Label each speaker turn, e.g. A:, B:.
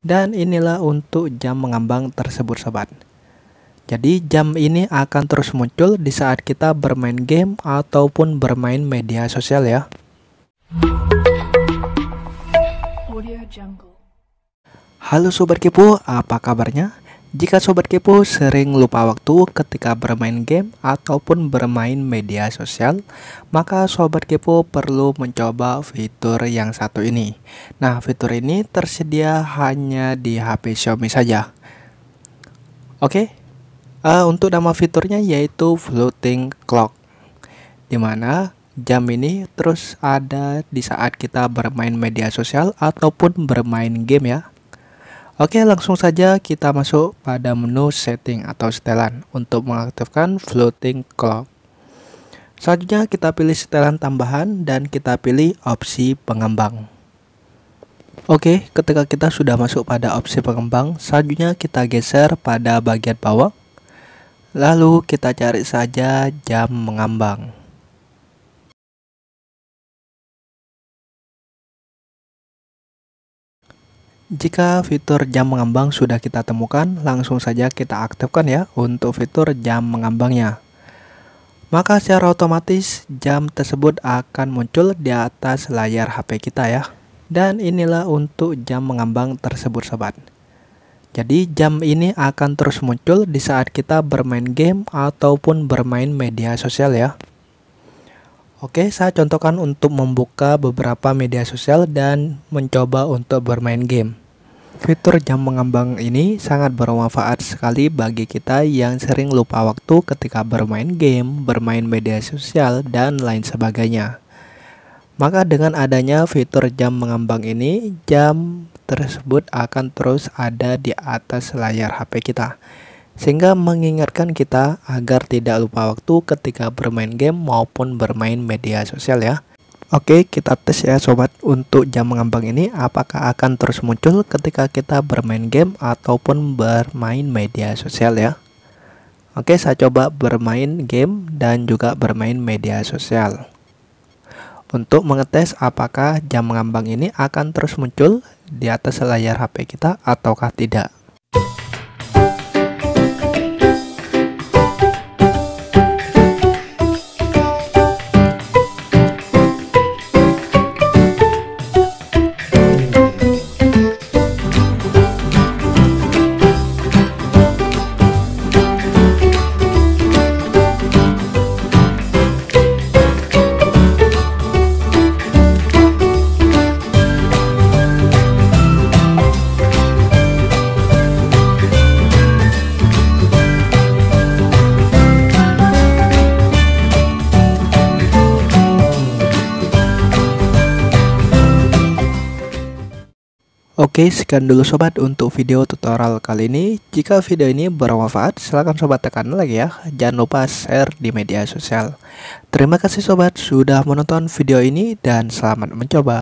A: Dan inilah untuk jam mengambang tersebut sobat. Jadi jam ini akan terus muncul di saat kita bermain game ataupun bermain media sosial ya. Halo Sobat Kepo, apa kabarnya? Jika Sobat Kepo sering lupa waktu ketika bermain game ataupun bermain media sosial, maka Sobat Kepo perlu mencoba fitur yang satu ini. Nah, fitur ini tersedia hanya di HP Xiaomi saja. Oke, untuk nama fiturnya yaitu Floating Clock, dimana jam ini terus ada di saat kita bermain media sosial ataupun bermain game ya. Oke, langsung saja kita masuk pada menu setting atau setelan untuk mengaktifkan floating clock. Selanjutnya kita pilih setelan tambahan dan kita pilih opsi pengembang. Oke, ketika kita sudah masuk pada opsi pengembang, selanjutnya kita geser pada bagian bawah. Lalu kita cari saja jam mengambang. Jika fitur jam mengambang sudah kita temukan, langsung saja kita aktifkan ya untuk fitur jam mengambangnya. Maka secara otomatis jam tersebut akan muncul di atas layar HP kita ya. Dan inilah untuk jam mengambang tersebut sobat. Jadi jam ini akan terus muncul di saat kita bermain game ataupun bermain media sosial ya. Oke, saya contohkan untuk membuka beberapa media sosial dan mencoba untuk bermain game. Fitur jam mengambang ini sangat bermanfaat sekali bagi kita yang sering lupa waktu ketika bermain game, bermain media sosial, dan lain sebagainya. Maka dengan adanya fitur jam mengambang ini, jam tersebut akan terus ada di atas layar HP kita, sehingga mengingatkan kita agar tidak lupa waktu ketika bermain game maupun bermain media sosial ya. Oke, kita tes ya sobat untuk jam mengambang ini apakah akan terus muncul ketika kita bermain game ataupun bermain media sosial ya. Oke, saya coba bermain game dan juga bermain media sosial. Untuk mengetes apakah jam mengambang ini akan terus muncul di atas layar HP kita ataukah tidak. Oke, sekian dulu sobat untuk video tutorial kali ini. Jika video ini bermanfaat, silahkan sobat tekan like ya. Jangan lupa share di media sosial. Terima kasih sobat sudah menonton video ini dan selamat mencoba.